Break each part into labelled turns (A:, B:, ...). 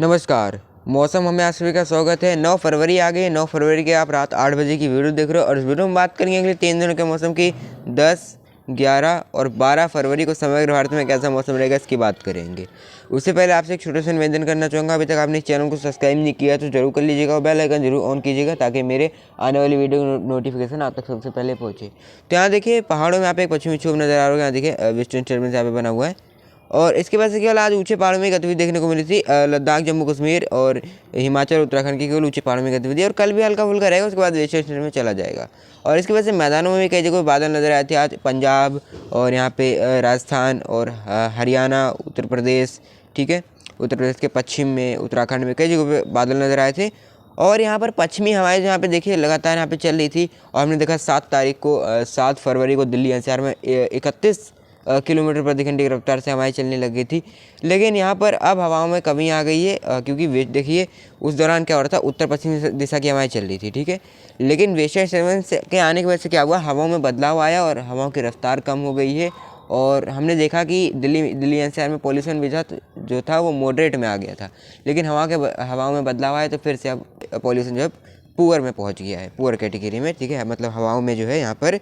A: नमस्कार। मौसम हमें आज सुबह का स्वागत है। 9 फरवरी आ गई। 9 फरवरी के आप रात 8 बजे की वीडियो देख रहे हो और इस वीडियो में बात करेंगे अगले 3 दिनों के मौसम की। 10, 11 और 12 फरवरी को समग्र भारत में कैसा मौसम रहेगा इसकी बात करेंगे। उससे पहले आपसे एक छोटा सा निवेदन करना चाहूँगा, अभी तक आपने इस चैनल को सब्सक्राइब नहीं किया तो जरूर कर लीजिएगा और बेल आइकन जरूर ऑन कीजिएगा ताकि मेरे आने वाली वीडियो नोटिफिकेशन आप तक सबसे पहले पहुँचे। तो यहाँ देखिए पहाड़ों में यहाँ पे एक पश्चिमी विक्षोभ नजर आ रहा है। यहाँ देखिए वेस्टर्न डिस्टर्बेंस यहाँ पे बना हुआ है और इसके बाद से केवल आज ऊंचे पहाड़ों में गतिविधि देखने को मिली थी। लद्दाख, जम्मू कश्मीर और हिमाचल उत्तराखंड की केवल ऊंचे पहाड़ों में गतिविधि और कल भी हल्का फुल्का रहेगा। उसके बाद वेस्टर्न स्टेट में चला जाएगा और इसकी वजह से मैदानों में भी कई जगह बादल नजर आए थे आज। पंजाब और यहाँ पे राजस्थान और हरियाणा, उत्तर प्रदेश, ठीक है, उत्तर प्रदेश के पश्चिम में, उत्तराखंड में कई जगहों पे बादल नजर आए थे। और यहाँ पर पश्चिमी हवाएं यहाँ पे देखिए लगातार यहाँ पे चल रही थी और हमने देखा 7 फरवरी को दिल्ली एनसीआर में 31 किलोमीटर प्रति घंटे की रफ्तार से हवाएं चलने लगी थी। लेकिन यहाँ पर अब हवाओं में कमी आ गई है क्योंकि देखिए उस दौरान क्या हो रहा था, उत्तर पश्चिमी दिशा की हवाएं चल रही थी, ठीक है। लेकिन वेस्टर्न डिस्टर्बेंस के आने की वजह से क्या हुआ, हवाओं में बदलाव आया और हवाओं की रफ्तार कम हो गई है और हमने देखा कि दिल्ली एनसीआर में पॉल्यूशन भी जो था वो मॉडरेट में आ गया था। लेकिन हवाओं में बदलाव आया तो फिर से अब पॉल्यूशन जो है पुअर में पहुंच गया है, पुअर कैटेगरी में, ठीक है। मतलब हवाओं में जो है यहाँ पर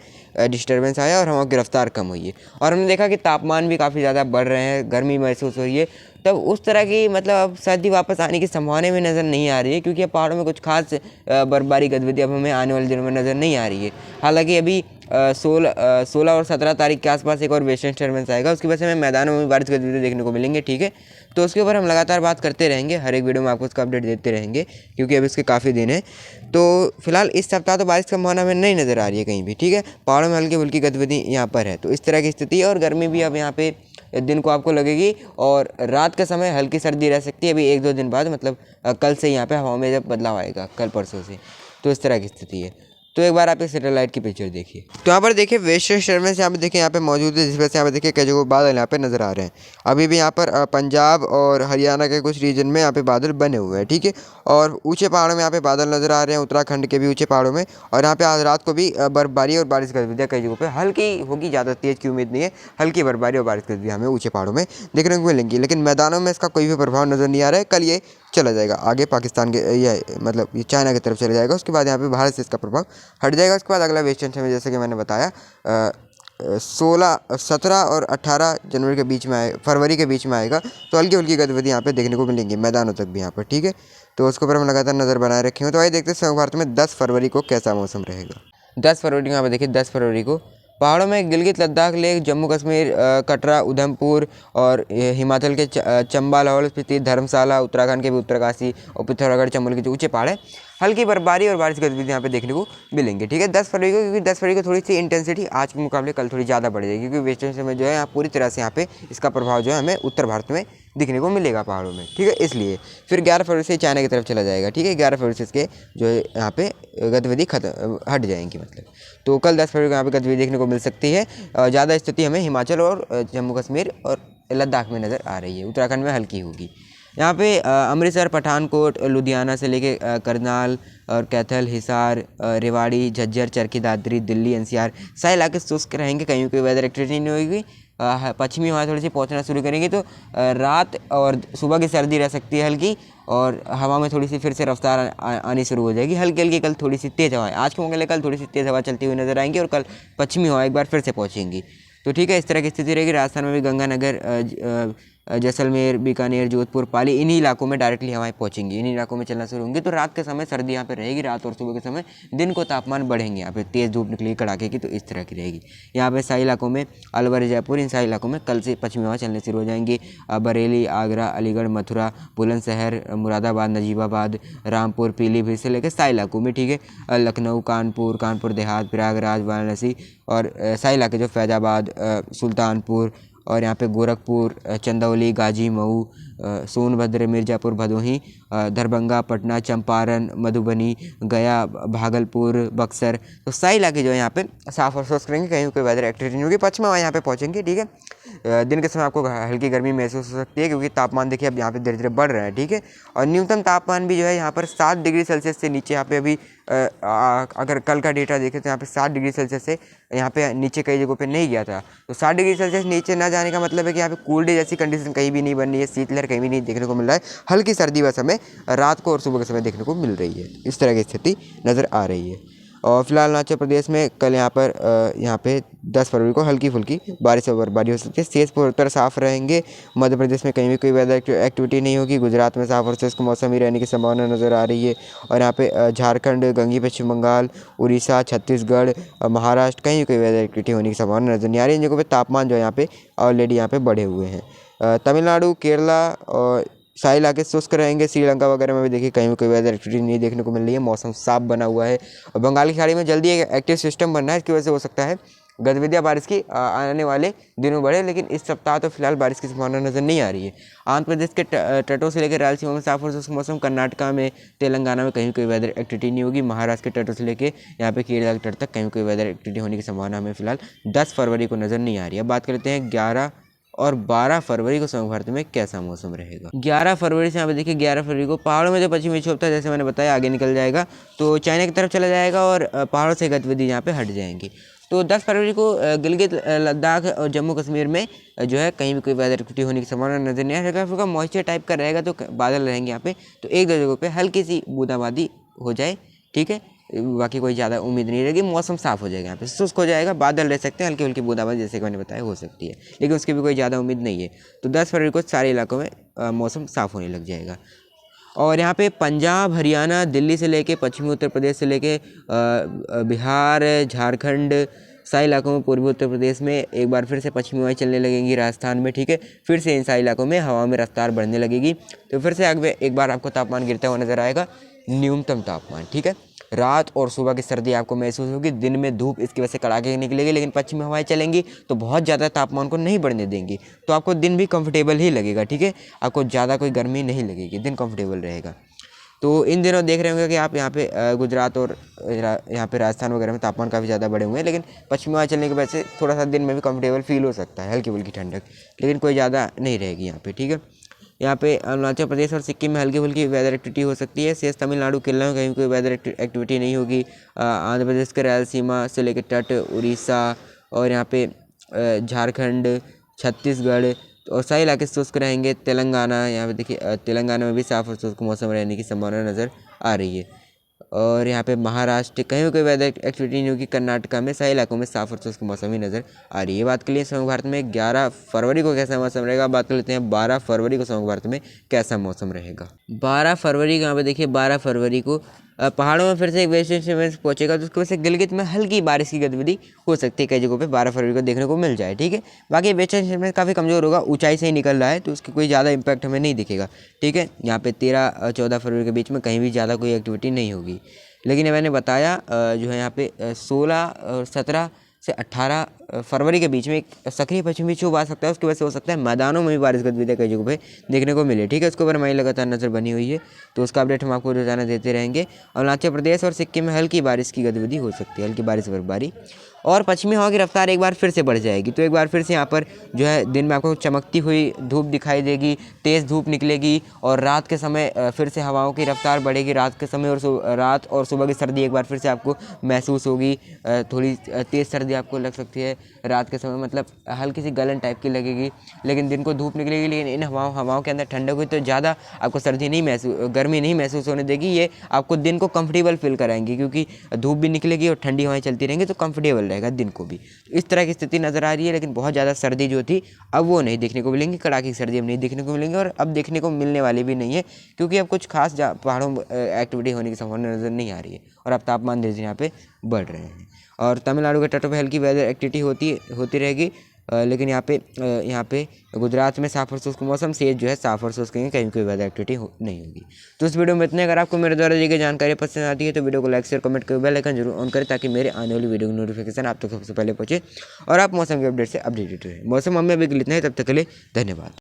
A: डिस्टर्बेंस आया और हवाओं की रफ्तार कम हुई है और हमने देखा कि तापमान भी काफ़ी ज़्यादा बढ़ रहे हैं, गर्मी महसूस हो रही है। तब उस तरह की मतलब अब सर्दी वापस आने की संभावना भी नज़र नहीं आ रही है क्योंकि अब पहाड़ों में कुछ खास बर्फबारी गतिविधि अब हमें आने वाले दिनों में नज़र नहीं आ रही है। हालांकि अभी 16 और 17 तारीख के आसपास एक और वेस्टर्न डिस्टर्बेंस आएगा, उसकी वजह से हमें मैदानों में बारिश गतिविधि देखने को मिलेंगे, ठीक है। तो उसके ऊपर हम लगातार बात करते रहेंगे, हर एक वीडियो में आपको उसका अपडेट देते रहेंगे क्योंकि अब इसके काफ़ी दिन हैं। तो फिलहाल इस सप्ताह तो बारिश की संभावना हमें नहीं नज़र आ रही है कहीं भी, ठीक है। पहाड़ों में हल्की फुल्की गतिविधि यहाँ पर है, तो इस तरह की स्थिति है और गर्मी भी अब यहाँ पे दिन को आपको लगेगी और रात के समय हल्की सर्दी रह सकती है अभी 1-2 दिन बाद, मतलब कल से यहाँ पे हवाओं में जब बदलाव आएगा, कल परसों से, तो इस तरह की स्थिति है। तो एक बार आप इस सैटेलाइट की पिक्चर देखिए। तो यहाँ पर देखिए वेस्टर्न डिस्टर्बेंस यहाँ पे देखिए यहाँ पे मौजूद है, जिस वजह से यहाँ पे देखिए कई जगह बादल यहाँ पे नजर आ रहे हैं। अभी भी यहाँ पर पंजाब और हरियाणा के कुछ रीजन में यहाँ पे बादल बने हुए हैं, ठीक है। और ऊंचे पहाड़ों में यहाँ पे बादल नजर आ रहे हैं, उत्तराखंड के भी ऊंचे पहाड़ों में। और यहाँ पे आज रात को भी बर्फबारी और बारिश गतिविधियाँ कई जगहों पर हल्की होगी, ज़्यादा तेज की उम्मीद नहीं है। हल्की बर्फबारी और बारिश गतिविधियाँ हमें ऊंचे पहाड़ों में देखने को मिलेंगी, लेकिन मैदानों में इसका कोई भी प्रभाव नजर नहीं आ रहा है। कल ये चला जाएगा आगे पाकिस्तान के मतलब ये चाइना की तरफ चला जाएगा, उसके बाद यहाँ पे भारत से इसका प्रभाव हट जाएगा। उसके बाद अगला वेस्टर्न समय जैसे कि मैंने बताया 17 और 18 जनवरी के बीच में फरवरी के बीच में आएगा। तो हल्की हल्की गतिविधि यहाँ पे देखने को मिलेंगी मैदानों तक भी यहाँ पर, ठीक है। तो उसके ऊपर हम लगातार नज़र बनाए रखे हैं। तो आइए देखते हैं समग्र भारत में 10 फरवरी को कैसा मौसम रहेगा। 10 फरवरी को यहाँ पर देखिए, 10 फरवरी को पहाड़ों में गिलगित, लद्दाख, लेह, जम्मू कश्मीर, कटरा, उधमपुर और हिमाचल के चंबा, लाहौल स्पीति, धर्मशाला, उत्तराखंड के भी उत्तरकाशी और पिथौरागढ़, चमोली के जो ऊंचे पहाड़ है, हल्की बर्फबारी और बारिश गतिविधि यहाँ पे देखने को मिलेंगे, ठीक है। 10 फरवरी को, क्योंकि 10 फरवरी को थोड़ी सी इंटेंसिटी आज के मुकाबले कल थोड़ी ज़्यादा बढ़ जाएगी क्योंकि वेस्टर्न समय जो है यहाँ पूरी तरह से यहाँ पे इसका प्रभाव जो है हमें उत्तर भारत में दिखने को मिलेगा पहाड़ों में, ठीक है। इसलिए फिर 11 फरवरी से चाइना की तरफ चला जाएगा, ठीक है। 11 फरवरी से इसके जो है यहाँ पे गतिविधि हट जाएंगी, मतलब। तो कल 10 फरवरी को यहाँ पे गतिविधि देखने को मिल सकती है। ज़्यादा स्थिति हमें हिमाचल और जम्मू कश्मीर और लद्दाख में नज़र आ रही है, उत्तराखंड में हल्की होगी। यहाँ पे अमृतसर, पठानकोट, लुधियाना से लेके करनाल और कैथल, हिसार, रेवाड़ी, झज्जर, चरखी दादरी, दिल्ली एनसीआर सारे इलाके शुष्क रहेंगे, कहीं कोई वेदर एक्टिविटी नहीं होगी। पश्चिमी हवा थोड़ी सी पहुँचना शुरू करेंगी तो रात और सुबह की सर्दी रह सकती है हल्की और हवा में थोड़ी सी फिर से रफ्तार आनी शुरू हो जाएगी, हल्की हल्की। कल थोड़ी सी तेज़ हवाएं, आज के मुकाबले कल थोड़ी सी तेज़ हवा चलती हुई नजर आएंगी और कल पश्चिमी हवा एक बार फिर से पहुँचेंगी। तो ठीक है, इस तरह की स्थिति रहेगी। राजस्थान में भी गंगानगर, जैसलमेर, बीकानेर, जोधपुर, पाली, इन्हीं इलाकों में डायरेक्टली हवाएं पहुंचेंगी, इन्हीं इलाकों में चलना शुरू होंगी। तो रात के समय सर्दी यहाँ पे रहेगी, रात और सुबह के समय दिन को तापमान बढ़ेंगे, यहाँ पे तेज़ धूप निकलेगी कड़ाके की, तो इस तरह की रहेगी। यहाँ पे सारे इलाकों में अलवर, जयपुर, इन सारे इलाकों में कल से पश्चिमी हवा चलने शुरू हो जाएंगी। बरेली, आगरा, अलीगढ़, मथुरा, बुलंदशहर, मुरादाबाद, नजीबाबाद, रामपुर, पीलीभीत से लेकर सारे इलाकों में, ठीक है। लखनऊ, कानपुर देहात, प्रयागराज, वाराणसी और सारे इलाके जो फैजाबाद, सुल्तानपुर और यहाँ पे गोरखपुर, चंदौली, गाजी, मऊ, सोनभद्र, मिर्ज़ापुर, भदोही, दरभंगा, पटना, चंपारण, मधुबनी, गया, भागलपुर, बक्सर, तो सारे इलाके जो है यहाँ पे साफ और शुष्क रहेंगे, कहीं कोई वेदर एक्टिविटी नहीं होगी। पश्चिमी हवा यहाँ पे पहुँचेंगे, ठीक है। दिन के समय आपको हल्की गर्मी महसूस हो सकती है क्योंकि तापमान देखिए अब यहाँ पे धीरे धीरे बढ़ रहा है, ठीक है। और न्यूनतम तापमान भी जो है यहाँ पर 7 डिग्री सेल्सियस से नीचे यहाँ पे अभी अगर कल का डेटा देखें तो यहाँ पे 7 डिग्री सेल्सियस से यहाँ पे नीचे कई जगहों पे नहीं गया था। तो 7 डिग्री सेल्सियस नीचे ना जाने का मतलब है कि यहाँ पे कूल डे जैसी कंडीशन कहीं भी नहीं बन रही है, शीतलहर कहीं भी नहीं देखने को मिल रहा है। हल्की सर्दी बस हमें रात को और सुबह के समय देखने को मिल रही है। इस तरह की स्थिति नज़र आ रही है। और फिलहाल अरुणाचल प्रदेश में कल यहाँ पे 10 फरवरी को हल्की फुल्की बारिश और बर्फबारी हो सकती है। शेष पूर्वोत्तर साफ रहेंगे। मध्य प्रदेश में कहीं भी कोई वेदर एक्टिविटी नहीं होगी। गुजरात में साफ और शुष्क मौसम ही रहने की संभावना नज़र आ रही है। और यहाँ पे झारखंड, गंगी पश्चिम बंगाल, उड़ीसा, छत्तीसगढ़, महाराष्ट्र कहीं भी कोई वेदर एक्टिविटी होने की संभावना नज़र नहीं आ रही है। इन जगहों पर तापमान जो है यहाँ पे ऑलरेडी यहाँ पे बढ़े हुए हैं। तमिलनाडु, केरला और सारे इलाके शुष्क रहेंगे। श्रीलंका वगैरह में भी देखिए कहीं भी कोई वेदर एक्टिविटी नहीं देखने को मिल रही है। मौसम साफ बना हुआ है और बंगाल की खाड़ी में जल्दी एक एक्टिव सिस्टम बनना है। इसकी वजह से हो सकता है गतिविधियाँ बारिश की आने वाले दिनों बढ़े, लेकिन इस सप्ताह तो फिलहाल बारिश की संभावना नज़र नहीं आ रही है। आंध्र प्रदेश के तटों से लेकर रायलसीमा में साफ और शुष्क मौसम। कर्नाटका में, तेलंगाना में कहीं कोई वेदर एक्टिविटी नहीं होगी। महाराष्ट्र के तटों से लेकर यहाँ पे केरला के तट तक कहीं कोई वेदर एक्टिविटी होने की संभावना हमें फिलहाल 10 फरवरी को नज़र नहीं आ रही है। अब बात करते हैं 11 और 12 फरवरी को समग्र भारत में कैसा मौसम रहेगा। 11 फरवरी से यहाँ पे देखिए 11 फरवरी को पहाड़ों में जो पश्चिमी विक्षोभ था, जैसे मैंने बताया, आगे निकल जाएगा तो चाइना की तरफ चला जाएगा और पहाड़ों से गतिविधि यहाँ पे हट जाएंगी। तो 10 फरवरी को गिलगित, लद्दाख और जम्मू कश्मीर में जो है कहीं भी कोई वेदर एक्टिविटी होने की संभावना नजर नहीं आएगा। हल्का मॉइस्चर टाइप का रहेगा तो बादल रहेंगे यहाँ पे, तो एक दो जगहों पे हल्की सी बूंदाबांदी हो जाए, ठीक है, बाकी कोई ज़्यादा उम्मीद नहीं रहेगी। मौसम साफ हो जाएगा, यहाँ पे शुष्क हो जाएगा, बादल रह सकते हैं, हल्की हल्की बूंदाबांदी जैसे कि मैंने बताया हो सकती है, लेकिन उसकी भी कोई ज़्यादा उम्मीद नहीं है। तो 10 फरवरी को सारे इलाकों में मौसम साफ होने लग जाएगा। और यहाँ पे पंजाब, हरियाणा, दिल्ली से लेके पश्चिमी उत्तर प्रदेश से लेके बिहार, झारखंड, सारे इलाकों में, पूर्वी उत्तर प्रदेश में एक बार फिर से पश्चिमी हवाएं चलने लगेंगी। राजस्थान में, ठीक है, फिर से इन सारे इलाकों में हवा में रफ्तार बढ़ने लगेगी। तो फिर से आगे एक बार आपको तापमान गिरता हुआ नजर आएगा, न्यूनतम तापमान, ठीक है। रात और सुबह की सर्दी आपको महसूस होगी। दिन में धूप इसकी वजह से कड़ाके की निकलेगी, लेकिन पश्चिमी हवाएं चलेंगी तो बहुत ज़्यादा तापमान को नहीं बढ़ने देंगी, तो आपको दिन भी कंफर्टेबल ही लगेगा, ठीक है। आपको ज़्यादा कोई गर्मी नहीं लगेगी, दिन कंफर्टेबल रहेगा। तो इन दिनों देख रहे होंगे कि आप यहाँ पे गुजरात और यहाँ पे राजस्थान वगैरह में तापमान काफ़ी ज़्यादा बढ़े हुए हैं, लेकिन पश्चिमी हवा चलने की वजह से थोड़ा सा दिन में भी कंफर्टेबल फील हो सकता है, हल्की फुल्की ठंडक, लेकिन कोई ज़्यादा नहीं रहेगी यहाँ पे, ठीक है। यहाँ पे अरुणाचल प्रदेश और सिक्किम में हल्की फुल्की वेदर एक्टिविटी हो सकती है। शेष तमिलनाडु, केरला में कहीं कोई वेदर एक्टिविटी नहीं होगी। आंध्र प्रदेश के रायलसीमा से लेकर तट, उड़ीसा और यहाँ पे झारखंड, छत्तीसगढ़ और सारे इलाके शुष्क रहेंगे। तेलंगाना, यहाँ पे देखिए तेलंगाना में भी साफ और शुष्क मौसम रहने की संभावना नज़र आ रही है। और यहाँ पे महाराष्ट्र कहीं भी कोई वेदर एक्टिविटी नहीं होगी। कर्नाटका में सारे इलाकों में साफ और शुष्क मौसम ही नज़र आ रही है। बात कर लिए समग्र भारत में 11 फरवरी को कैसा मौसम रहेगा। बात कर लेते हैं 12 फरवरी को समग्र भारत में कैसा मौसम रहेगा। 12 फरवरी को यहाँ पे देखिए 12 फरवरी को पहाड़ों में फिर से एक वेस्टर्न डिस्टर्बेंस पहुंचेगा, तो उसकी वजह से गिलगित में हल्की बारिश की गतिविधि हो सकती है कई जगहों पे 12 फरवरी को देखने को मिल जाए, ठीक है। बाकी वेस्टर्न डिस्टर्बेंस काफ़ी कमज़ोर होगा, ऊंचाई से ही निकल रहा है, तो उसकी कोई ज़्यादा इंपैक्ट हमें नहीं दिखेगा, ठीक है। यहाँ पे 13-14 फरवरी के बीच में कहीं भी ज़्यादा कोई एक्टिविटी नहीं होगी। लेकिन मैंने बताया जो है यहाँ पे 16 और 17 से 18 फरवरी के बीच में एक सक्रिय पश्चिमी विक्षोभ आ सकता है। उसकी वजह से हो सकता है मैदानों में भी बारिश गतिविधियाँ कई जगहों पे देखने को मिले, ठीक है। उसके ऊपर हमारी लगातार नज़र बनी हुई है, तो उसका अपडेट हम आपको रोजाना देते रहेंगे। अरुणाचल प्रदेश और सिक्किम में हल्की बारिश की गतिविधि हो सकती है, हल्की बारिश बर्फबारी, और पश्चिमी हवा की रफ्तार एक बार फिर से बढ़ जाएगी। तो एक बार फिर से यहाँ पर जो है दिन में आपको चमकती हुई धूप दिखाई देगी, तेज़ धूप निकलेगी, और रात के समय फिर से हवाओं की रफ्तार बढ़ेगी। रात के समय और रात और सुबह की सर्दी एक बार फिर से आपको महसूस होगी। थोड़ी तेज़ सर्दी आपको लग सकती है रात के समय, मतलब हल्की सी गलन टाइप की लगेगी, लेकिन दिन को धूप निकलेगी। लेकिन इन हवाओं के अंदर ठंडक हुई तो ज़्यादा आपको सर्दी नहीं गर्मी नहीं महसूस होने देगी। ये आपको दिन को कंफर्टेबल फील कराएंगी, क्योंकि धूप भी निकलेगी और ठंडी हवाएं चलती रहेंगी, तो कंफर्टेबल रहेगा दिन को भी। इस तरह की स्थिति नज़र आ रही है। लेकिन बहुत ज़्यादा सर्दी जो थी अब वो नहीं देखने को मिलेंगी, कड़ाके की सर्दी अब नहीं देखने को मिलेंगी, और अब देखने को मिलने वाली भी नहीं है, क्योंकि अब कुछ खास पहाड़ों में एक्टिविटी होने की संभावना नज़र नहीं आ रही है, और अब तापमान धीरे धीरे यहाँ पे बढ़ रहे हैं। और तमिलनाडु के तटों पर हल्की वेदर एक्टिविटी होती रहेगी, लेकिन यहाँ पे गुजरात में साफ और शुष्क मौसम, से जो है साफ और शुष्क कहीं कोई वेदर एक्टिविटी नहीं होगी। तो इस वीडियो में इतने। अगर आपको मेरे द्वारा दी गई जानकारी पसंद आती है तो वीडियो को लाइक, शेयर, कमेंट कर बेल आइकन जरूर ऑन करें, ताकि मेरे आने वाली वीडियो की नोटिफिकेशन आप तक सबसे पहले पहुंचे और आप मौसम के अपडेट से अपडेटेड रहें। मौसम हमें अभी इतना है, तब तक के लिए धन्यवाद।